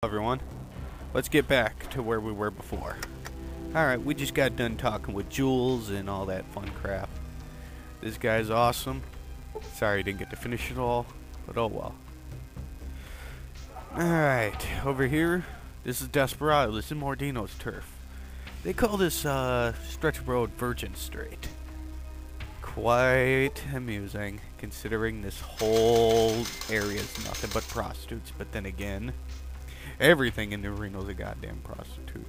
Everyone, let's get back to where we were before. Alright, we just got done talking with Jules and all that fun crap. This guy's awesome. Sorry I didn't get to finish it all, but oh well. Alright, over here, this is Desperado. This is Mordino's turf. They call this stretch of road Virgin Street. Quite amusing, considering this whole area is nothing but prostitutes, but then again, everything in Reno is a goddamn prostitute.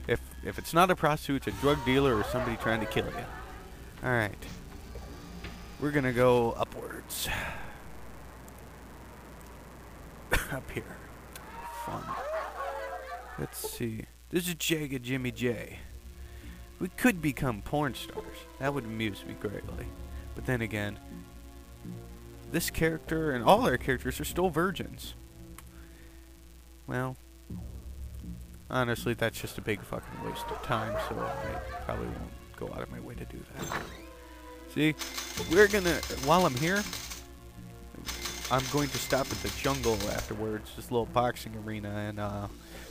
If it's not a prostitute, it's a drug dealer or somebody trying to kill you. Alright. We're gonna go upwards. Up here. Fun. Let's see. This is Jagged Jimmy J. We could become porn stars. That would amuse me greatly. But then again, this character and all our characters are still virgins. Well, honestly, that's just a big fucking waste of time, so I probably won't go out of my way to do that. See, we're gonna, while I'm here, I'm going to stop at the jungle afterwards, this little boxing arena, and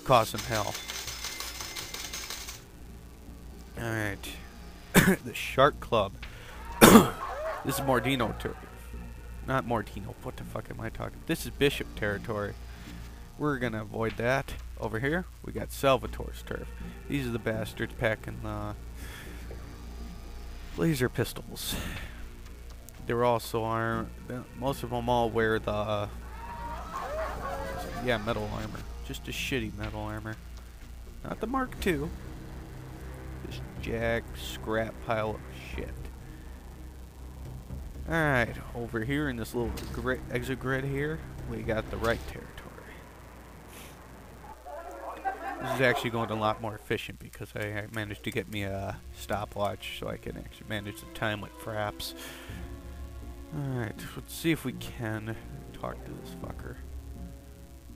cause some hell. Alright. The Shark Club. This is Mordino turf. Not Mordino, what the fuck am I talking? This is Bishop territory. We're gonna avoid that. Over here, we got Salvatore's turf. These are the bastards packing the laser pistols. There also are, most of them all wear the, metal armor. Just a shitty metal armor. Not the Mark II. Just jack scrap pile of shit. Alright, over here in this little exit grid here, we got the Wright territory. This is actually going a lot more efficient because I managed to get me a stopwatch so I can actually manage the time with fraps. Alright, let's see if we can talk to this fucker.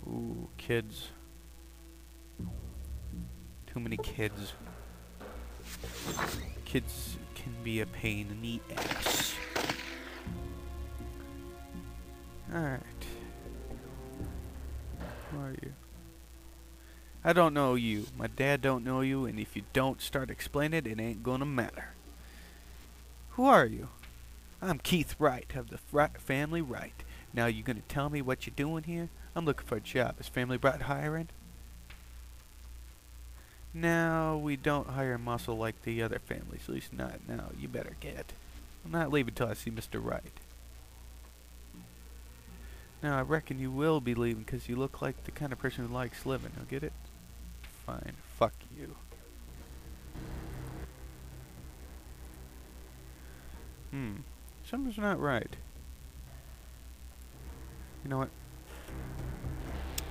Ooh, kids. Too many kids. Kids can be a pain in the ass. Alright. Who are you? I don't know you. My dad don't know you, and if you don't start explaining it ain't gonna matter. Who are you? I'm Keith Wright of the Family Wright. Now you gonna tell me what you're doing here? I'm looking for a job. Is Family Wright hiring? No, we don't hire muscle like the other families. At least not now. You better get. I'm not leaving till I see Mr. Wright. Now I reckon you will be leaving because you look like the kind of person who likes living. Now get it? Fine. Fuck you. Something's not right. You know what?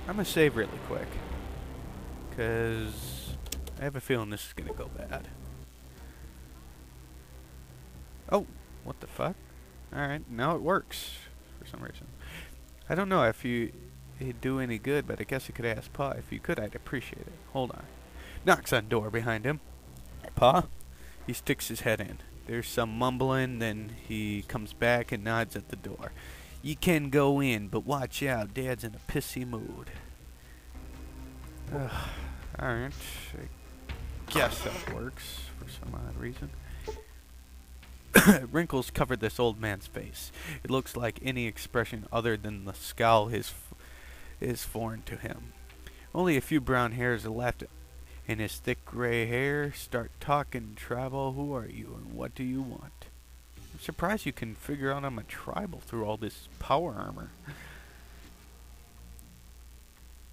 I'm gonna save really quick. Because I have a feeling this is gonna go bad. Oh, what the fuck? Alright, now it works for some reason. I don't know if it'd do any good, but I guess I could ask Pa. If you could, I'd appreciate it. Hold on. Knocks on door behind him. Pa? He sticks his head in. There's some mumbling, then he comes back and nods at the door. You can go in, but watch out. Dad's in a pissy mood. Alright. I guess that works for some odd reason. Wrinkles covered this old man's face. It looks like any expression other than the scowl is foreign to him. Only a few brown hairs are left in his thick gray hair. Start talking, tribal. Who are you and what do you want? I'm surprised you can figure out I'm a tribal through all this power armor.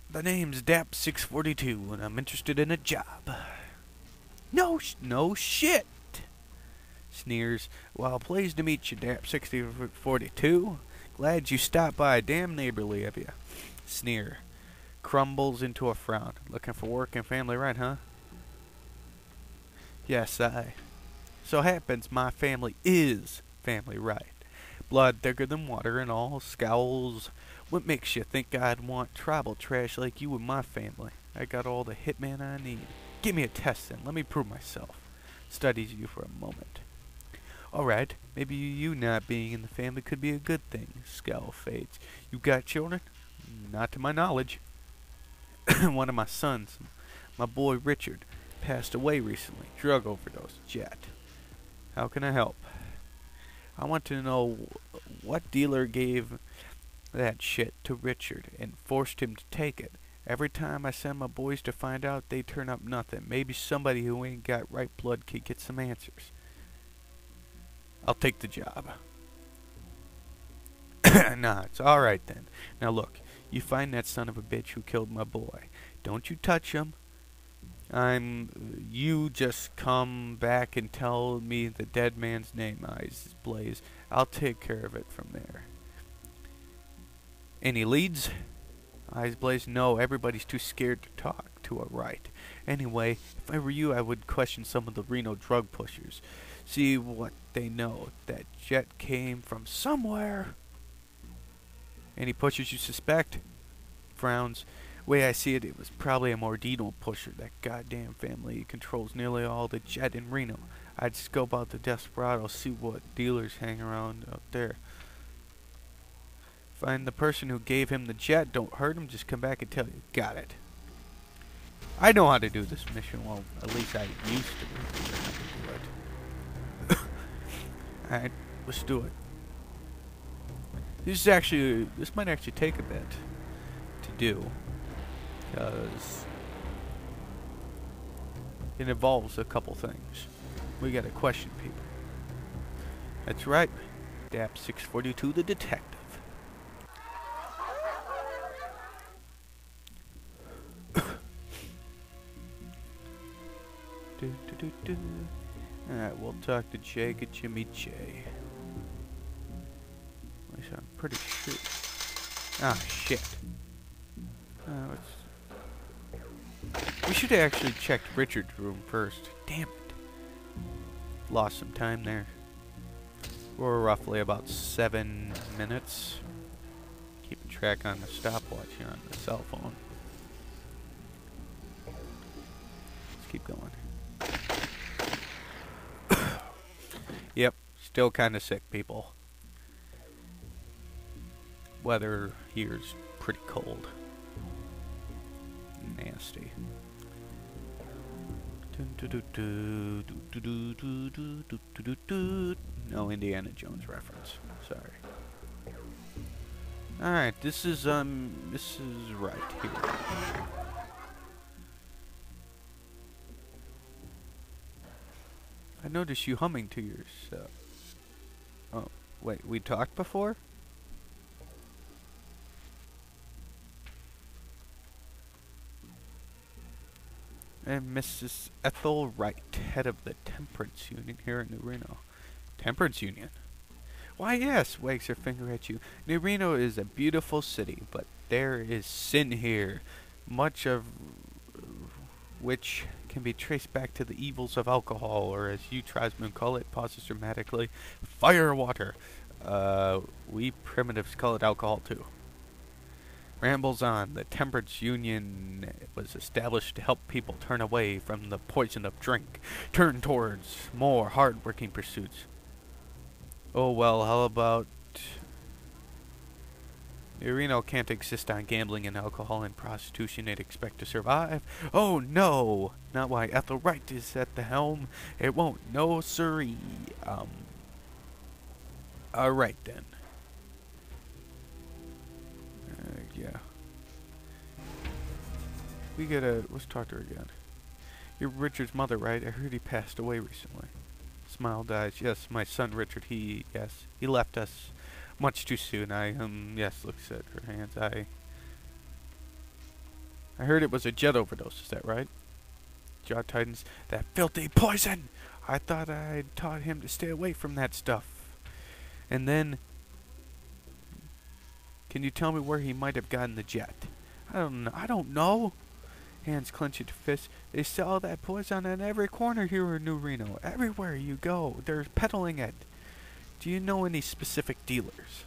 The name's DAP 642 and I'm interested in a job. No shit! Sneers. Well, pleased to meet you, DAP 6042. Glad you stopped by. Damn neighborly of you. Sneer. Crumbles into a frown. Looking for work and family right, huh? Yes, so happens my family is Family Right. Blood thicker than water and all. Scowls. What makes you think I'd want tribal trash like you in my family? I got all the hitman I need. Give me a test then. Let me prove myself. Studies you for a moment. Alright, maybe you not being in the family could be a good thing. Scowl fades. You got children? Not to my knowledge. One of my sons, my boy Richard, passed away recently. Drug overdose. Jet. How can I help? I want to know what dealer gave that shit to Richard and forced him to take it. Every time I send my boys to find out, they turn up nothing. Maybe somebody who ain't got right blood could get some answers. I'll take the job. Nah, it's alright then. Now look, you find that son of a bitch who killed my boy. Don't you touch him. You just come back and tell me the dead man's name, Eyes Blaze. I'll take care of it from there. Any leads? Eyes Blaze, no, everybody's too scared to talk to a Wright. Anyway, if I were you, I would question some of the Reno drug pushers. See what they know. That jet came from somewhere. Any pushers you suspect? Frowns. Way I see it, it was probably a Mordino pusher. That goddamn family controls nearly all the jet in Reno. I'd scope out the Desperado, see what dealers hang around out there. Find the person who gave him the jet. Don't hurt him, just come back and tell you. Got it. I know how to do this mission. Well, at least I used to. Alright, let's do it. This might actually take a bit to do, because it involves a couple things. We gotta question people. That's right, DAP 642 the detective. Alright, we'll talk to Jagged Jimmy J. At least I'm pretty sure. Ah, shit. We should have actually checked Richard's room first. Damn it. Lost some time there. We're roughly about 7 minutes. Keeping track on the stopwatch here on the cell phone. Let's keep going. Yep, still kind of sick, people. Weather here's pretty cold. Nasty. No Indiana Jones reference. Sorry. Alright, this is right here. I noticed you humming to yourself. Oh, wait, we talked before? And Mrs. Ethel Wright, head of the Temperance Union here in New Reno. Temperance Union? Why, yes, wags her finger at you. New Reno is a beautiful city, but there is sin here, much of which can be traced back to the evils of alcohol, or as you tribesmen call it, pauses dramatically, fire water. We primitives call it alcohol too. Rambles on. The Temperance Union was established to help people turn away from the poison of drink, turn towards more hard-working pursuits. Oh well, how about... Reno can't exist on gambling and alcohol and prostitution and expect to survive. Oh no! Not why Ethel Wright is at the helm. It won't. No siree. Alright then. Yeah. We gotta... Let's talk to her again. You're Richard's mother, right? I heard he passed away recently. Smile dies. Yes, my son Richard, he left us much too soon. Yes, looks at her hands. I heard it was a jet overdose, is that right? Jaw tightens. That filthy poison! I thought I'd taught him to stay away from that stuff. And then... Can you tell me where he might have gotten the jet? I don't know. Hands clenched to fists. They sell that poison on every corner here in New Reno. Everywhere you go, they're peddling it. Do you know any specific dealers?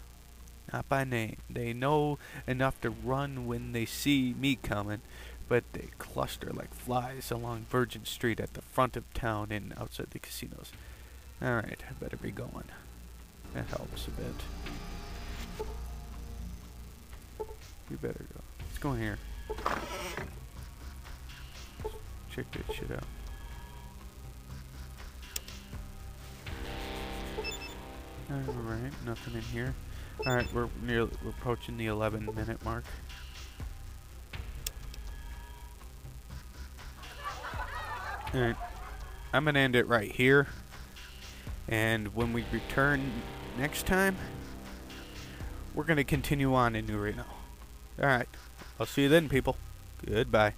Not by name. They know enough to run when they see me coming, but they cluster like flies along Virgin Street at the front of town and outside the casinos. Alright, I better be going. That helps a bit. We better go. Let's go in here. check that shit out. Alright, nothing in here. Alright, we're approaching the 11-minute mark. Alright, I'm gonna end it right here. And when we return next time, we're gonna continue on in New Reno. Alright, I'll see you then, people. Goodbye.